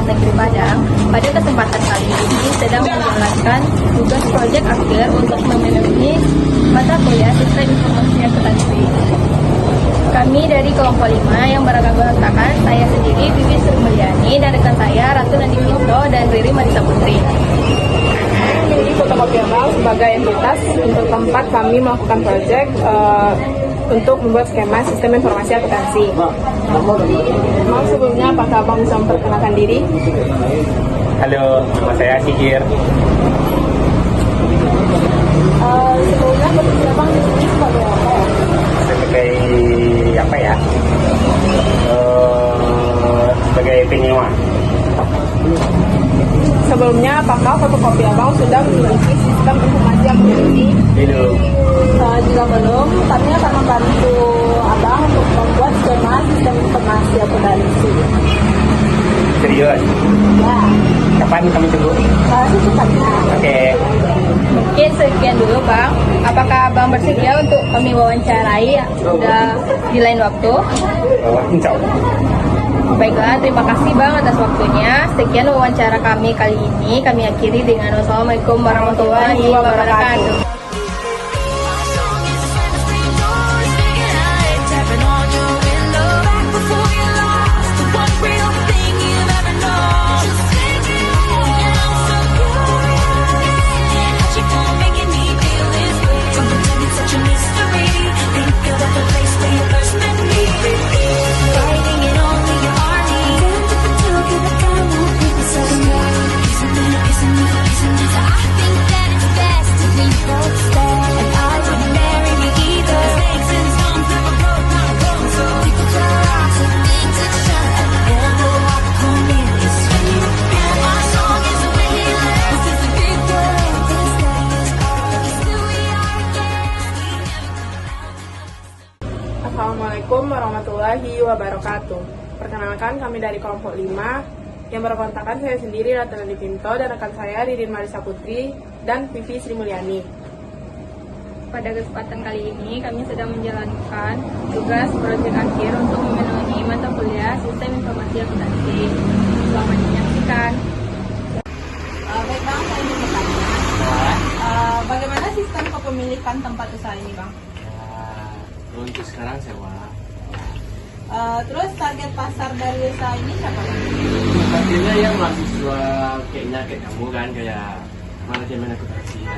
Negeri Padang. Pada kesempatan kali ini sedang menjalankan tugas proyek akhir untuk memenuhi mata kuliah Sistem Informasi Akuntansi. Kami dari kelompok 5 yang beranggotakan saya sendiri, Vivi Sri Mulyani, dan rekan saya Ratu Nandi Pinto dan Riri Marisa Putri. Memiliki fotokopi bank sebagai entitas untuk tempat kami melakukan proyek untuk membuat skema sistem informasi akuntansi. Mau sebelumnya apakah Abang bisa memperkenalkan diri? Halo, nama saya Sigir. Sebelumnya posisi Abang di sini sebagai apa ya? Sebagai apa ya? Sebagai penyewa. Sebelumnya apakah fotokopi Abang sudah memiliki sistem informasi akuntansi? Belum. Jika belum, kami akan membantu Abang untuk membuat skema sistem informasi akuntansi. Serius? Ya, Kapan kami tunggu? secepatnya. Oke. Mungkin sekian dulu, Bang. Apakah Abang bersedia untuk kami wawancarai sudah di lain waktu? Insya Allah. Baiklah, terima kasih Bang atas waktunya. Sekian wawancara kami kali ini. Kami akhiri dengan wassalamualaikum warahmatullahi wabarakatuh. Assalamualaikum warahmatullahi wabarakatuh. Perkenalkan, kami dari kelompok 5 yang berkontakkan saya sendiri Ratu Nandi Pinto dan rekan saya Ririn Marisa Putri dan Vivi Sri Mulyani. Pada kesempatan kali ini kami sedang menjalankan tugas proyek akhir untuk memenuhi mata kuliah Sistem Informasi Akuntansi. Selamat menyaksikan. Baik Bang, saya ingin bertanya, bagaimana sistem kepemilikan tempat usaha ini Bang? Untuk sekarang sewa. Terus target pasar dari usaha ini siapa Bang? Pastinya yang mahasiswa kayaknya kayak kamu kan, kayak manajemen akuntansi ya.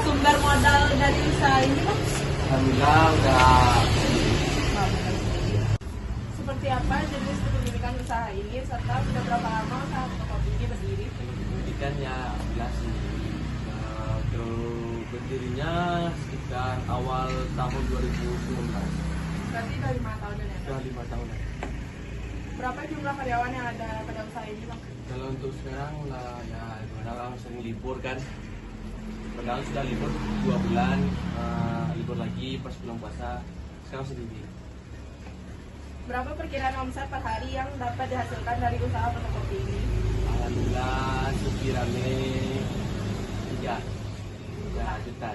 Sumber modal dari usaha ini Bang? Alhamdulillah udah. Seperti apa jenis kepemilikan usaha ini serta sudah berapa lama usaha fotokopi ini berdiri? Pendidikannya alhamdulillah sih. Terus berdirinya sekitar awal tahun 2019. Berarti sudah 5 tahun ya? Sudah 5 tahun. Berapa jumlah karyawan yang ada pada usaha ini Bang? Kalau untuk sekarang lah ya gimana orang sering libur kan. Padahal sudah libur 2 bulan, libur lagi pas bulan puasa. Sekarang sendiri. Berapa perkiraan omset per hari yang dapat dihasilkan dari usaha fotokopi ini? Alhamdulillah sekiranya 3 juta.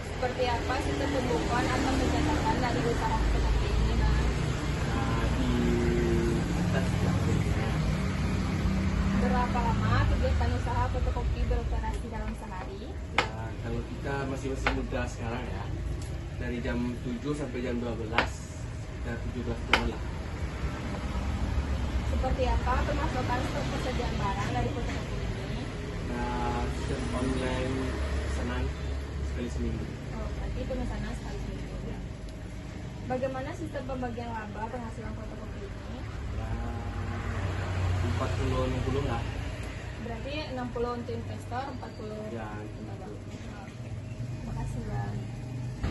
Seperti apa sistem pembukuan atau pencatatan dari usaha fotokopi ini, Bang? Di atas ya. Berapa lama kegiatan usaha fotokopi beroperasi dalam sehari? Ya, kalau kita masih muda sekarang ya, dari jam 7 sampai jam 12, sekitar 17 jam lah. Seperti apa pemasukan stok persediaan barang dari fotokopi ini? Sistem online pesanan sekali seminggu. Oh, berarti pemesanan sekali seminggu. Bagaimana sistem pembagian laba penghasilan fotokopi ini? Ya, 40-60 lah. Berarti 60 untuk investor, 40 Ya, untuk laba. gitu. Terima kasih, Bang.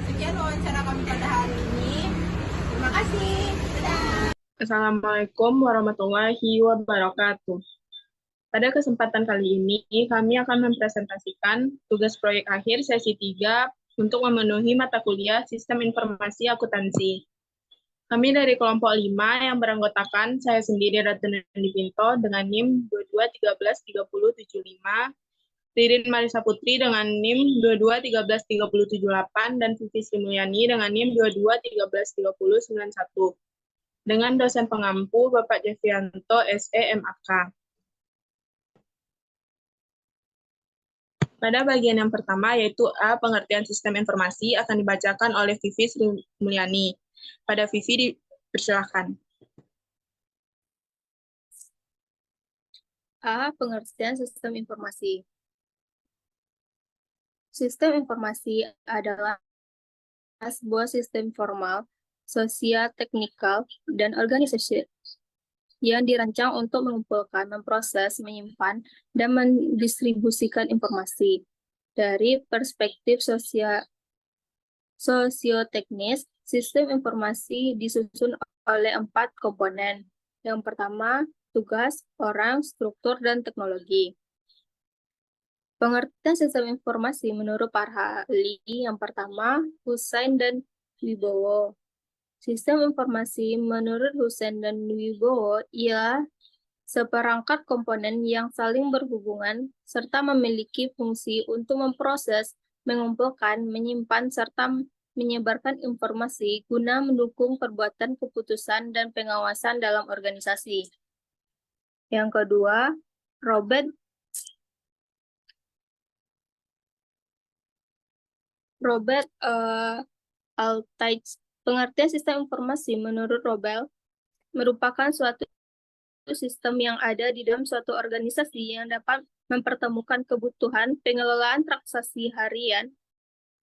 Sekian wawancara kami pada hari ini. Terima kasih. Dadah. Assalamualaikum warahmatullahi wabarakatuh. Pada kesempatan kali ini, kami akan mempresentasikan tugas proyek akhir sesi 3 untuk memenuhi mata kuliah Sistem Informasi Akuntansi. Kami dari kelompok 5 yang beranggotakan saya sendiri Ratu Nandi Pinto dengan NIM 22133075 Ririn Marisa Putri dengan NIM 22133078 dan Vivi Sri Mulyani dengan NIM 22133091. Dengan dosen pengampu Bapak Jefrianto SE MAK. Pada bagian yang pertama, yaitu A, pengertian sistem informasi, akan dibacakan oleh Vivi Sri Mulyani. Pada Vivi, dipersilakan. A. Pengertian sistem informasi. Sistem informasi adalah sebuah sistem formal, sosial, teknikal, dan organisasi yang dirancang untuk mengumpulkan, memproses, menyimpan, dan mendistribusikan informasi. Dari perspektif sosioteknis, sistem informasi disusun oleh 4 komponen. Yang pertama, tugas, orang, struktur, dan teknologi. Pengertian sistem informasi menurut para ahli yang pertama, Hussein dan Wibowo. Sistem informasi menurut Hussein dan Wibowo ialah seperangkat komponen yang saling berhubungan serta memiliki fungsi untuk memproses, mengumpulkan, menyimpan, serta menyebarkan informasi guna mendukung perbuatan keputusan dan pengawasan dalam organisasi. Yang kedua, Robert Altaich. Pengertian sistem informasi menurut Robert merupakan suatu sistem yang ada di dalam suatu organisasi yang dapat mempertemukan kebutuhan pengelolaan transaksi harian,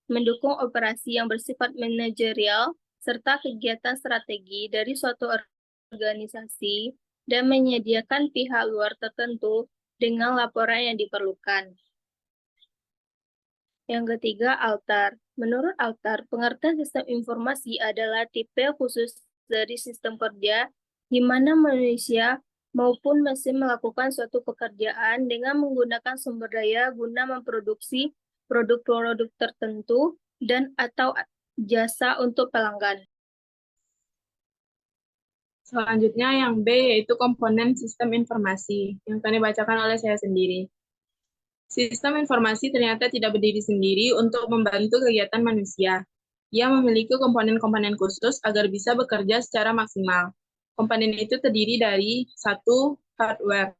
mendukung operasi yang bersifat manajerial, serta kegiatan strategi dari suatu organisasi, dan menyediakan pihak luar tertentu dengan laporan yang diperlukan. Yang ketiga, Altar. Menurut Altar, pengertian sistem informasi adalah tipe khusus dari sistem kerja di mana manusia maupun mesin melakukan suatu pekerjaan dengan menggunakan sumber daya guna memproduksi produk-produk tertentu dan atau jasa untuk pelanggan. Selanjutnya yang B, yaitu komponen sistem informasi, yang akan dibacakan oleh saya sendiri. Sistem informasi ternyata tidak berdiri sendiri untuk membantu kegiatan manusia. Ia memiliki komponen-komponen khusus agar bisa bekerja secara maksimal. Komponen itu terdiri dari 1. Hardware.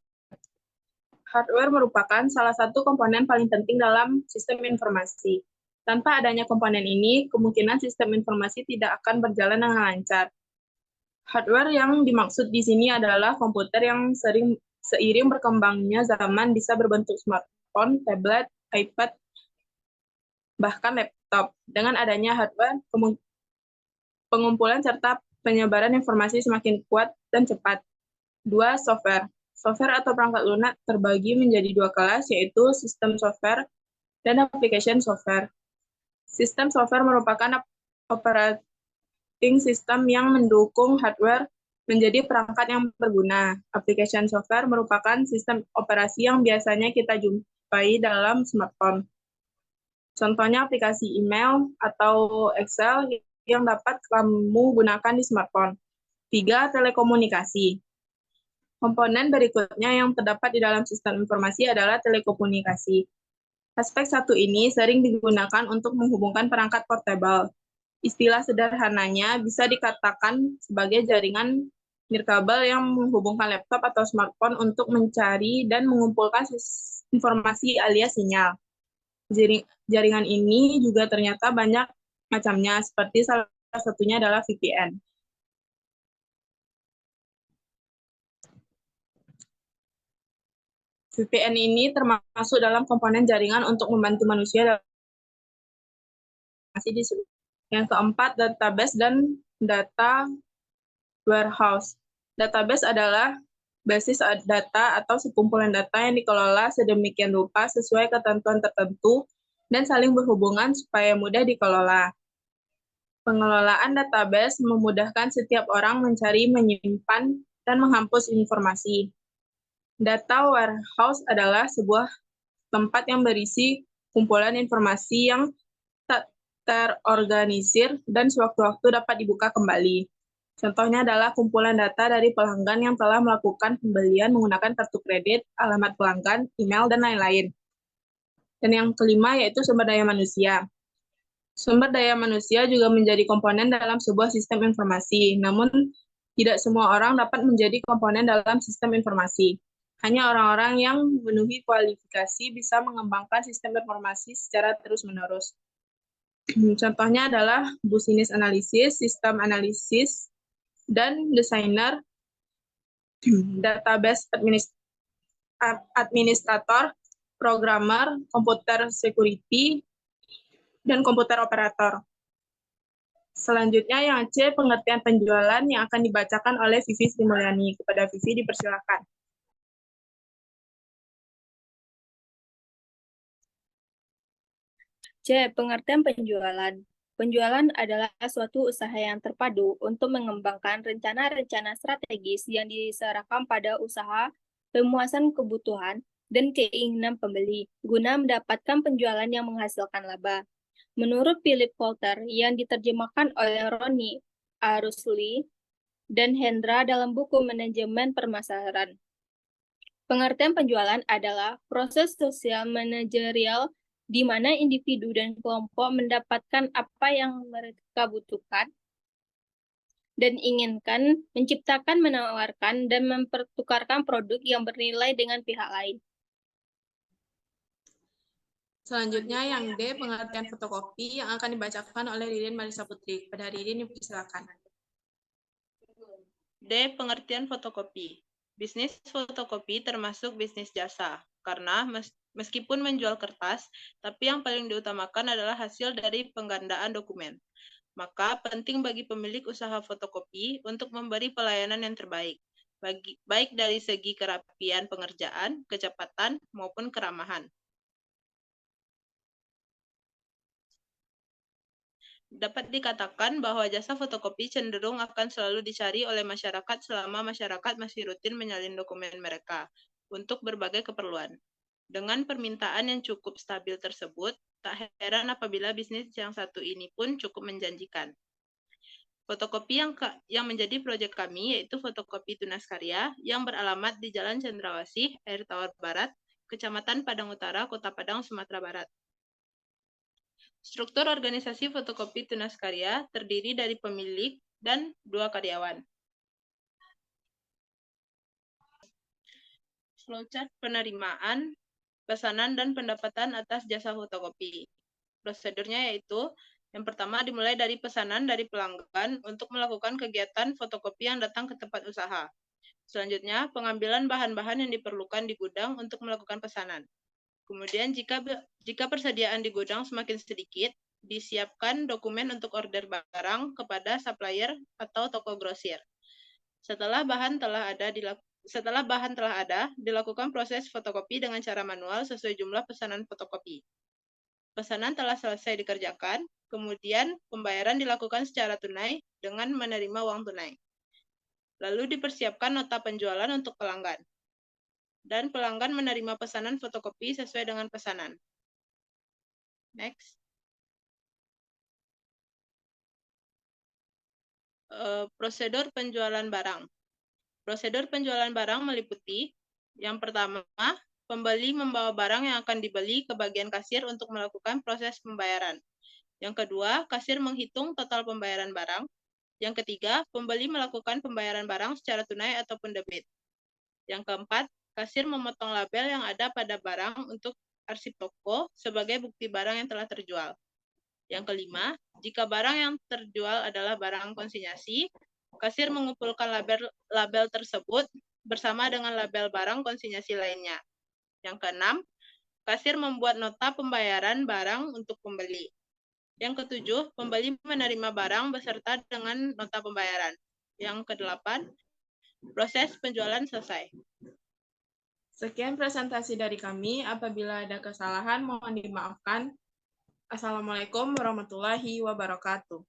Hardware merupakan salah satu komponen paling penting dalam sistem informasi. Tanpa adanya komponen ini, kemungkinan sistem informasi tidak akan berjalan dengan lancar. Hardware yang dimaksud di sini adalah komputer yang seiring berkembangnya zaman bisa berbentuk smartphone, tablet, iPad, bahkan laptop. Dengan adanya hardware, pengumpulan serta penyebaran informasi semakin kuat dan cepat. 2. Software. Software atau perangkat lunak terbagi menjadi 2 kelas, yaitu sistem software dan application software. Sistem software merupakan operating system yang mendukung hardware menjadi perangkat yang berguna. Application software merupakan sistem operasi yang biasanya kita jumpai dalam smartphone. Contohnya aplikasi email atau Excel yang dapat kamu gunakan di smartphone. 3. Telekomunikasi. Komponen berikutnya yang terdapat di dalam sistem informasi adalah telekomunikasi. Aspek satu ini sering digunakan untuk menghubungkan perangkat portable. Istilah sederhananya bisa dikatakan sebagai jaringan nirkabel yang menghubungkan laptop atau smartphone untuk mencari dan mengumpulkan informasi alias sinyal. Jaringan ini juga ternyata banyak macamnya, seperti salah satunya adalah VPN. VPN ini termasuk dalam komponen jaringan untuk membantu manusia dalam masih disebut. Yang keempat, database dan data warehouse. Database adalah basis data atau sekumpulan data yang dikelola sedemikian rupa sesuai ketentuan tertentu dan saling berhubungan supaya mudah dikelola. Pengelolaan database memudahkan setiap orang mencari, menyimpan, dan menghapus informasi. Data warehouse adalah sebuah tempat yang berisi kumpulan informasi yang tak terorganisir dan sewaktu-waktu dapat dibuka kembali. Contohnya adalah kumpulan data dari pelanggan yang telah melakukan pembelian menggunakan kartu kredit, alamat pelanggan, email, dan lain-lain. Dan yang kelima yaitu sumber daya manusia. Sumber daya manusia juga menjadi komponen dalam sebuah sistem informasi, namun tidak semua orang dapat menjadi komponen dalam sistem informasi. Hanya orang-orang yang memenuhi kualifikasi bisa mengembangkan sistem informasi secara terus-menerus. Contohnya adalah business analysis, sistem analisis, dan desainer, database administrator, programmer, komputer security, dan komputer operator. Selanjutnya yang C, pengertian penjualan yang akan dibacakan oleh Vivi Sri Mulyani. Kepada Vivi dipersilakan. C. Pengertian penjualan. Penjualan adalah suatu usaha yang terpadu untuk mengembangkan rencana-rencana strategis yang diserahkan pada usaha pemuasan kebutuhan dan keinginan pembeli guna mendapatkan penjualan yang menghasilkan laba. Menurut Philip Kotler yang diterjemahkan oleh Ronnie Arusli dan Hendra dalam buku Manajemen Permasalahan. Pengertian penjualan adalah proses sosial manajerial di mana individu dan kelompok mendapatkan apa yang mereka butuhkan dan inginkan, menciptakan, menawarkan, dan mempertukarkan produk yang bernilai dengan pihak lain. Selanjutnya yang D, pengertian fotokopi yang akan dibacakan oleh Ririn Marisa Putri. Pada Ririn dipersilakan. D. Pengertian fotokopi. Bisnis fotokopi termasuk bisnis jasa, karena meskipun menjual kertas, tapi yang paling diutamakan adalah hasil dari penggandaan dokumen. Maka penting bagi pemilik usaha fotokopi untuk memberi pelayanan yang terbaik, baik dari segi kerapian pengerjaan, kecepatan, maupun keramahan. Dapat dikatakan bahwa jasa fotokopi cenderung akan selalu dicari oleh masyarakat selama masyarakat masih rutin menyalin dokumen mereka untuk berbagai keperluan. Dengan permintaan yang cukup stabil tersebut, tak heran apabila bisnis yang satu ini pun cukup menjanjikan. Fotokopi yang menjadi proyek kami yaitu fotokopi Tunas Karya yang beralamat di Jalan Cendrawasih, Air Tawar Barat, Kecamatan Padang Utara, Kota Padang, Sumatera Barat. Struktur organisasi fotokopi Tunas Karya terdiri dari pemilik dan 2 karyawan. Flowchart penerimaan, pesanan, dan pendapatan atas jasa fotokopi. Prosedurnya yaitu, yang pertama dimulai dari pesanan dari pelanggan untuk melakukan kegiatan fotokopi yang datang ke tempat usaha. Selanjutnya, pengambilan bahan-bahan yang diperlukan di gudang untuk melakukan pesanan. Kemudian jika persediaan di gudang semakin sedikit, disiapkan dokumen untuk order barang kepada supplier atau toko grosir. Setelah bahan telah ada, dilakukan proses fotokopi dengan cara manual sesuai jumlah pesanan fotokopi. Pesanan telah selesai dikerjakan, kemudian pembayaran dilakukan secara tunai dengan menerima uang tunai. Lalu dipersiapkan nota penjualan untuk pelanggan. Dan pelanggan menerima pesanan fotokopi sesuai dengan pesanan. Next. Prosedur penjualan barang. Prosedur penjualan barang meliputi, yang pertama, pembeli membawa barang yang akan dibeli ke bagian kasir untuk melakukan proses pembayaran. Yang kedua, kasir menghitung total pembayaran barang. Yang ketiga, pembeli melakukan pembayaran barang secara tunai ataupun debit. Yang keempat, kasir memotong label yang ada pada barang untuk arsip toko sebagai bukti barang yang telah terjual. Yang kelima, jika barang yang terjual adalah barang konsinyasi, kasir mengumpulkan label tersebut bersama dengan label barang konsinyasi lainnya. Yang keenam, kasir membuat nota pembayaran barang untuk pembeli. Yang ketujuh, pembeli menerima barang beserta dengan nota pembayaran. Yang kedelapan, proses penjualan selesai. Sekian presentasi dari kami. Apabila ada kesalahan, mohon dimaafkan. Assalamualaikum warahmatullahi wabarakatuh.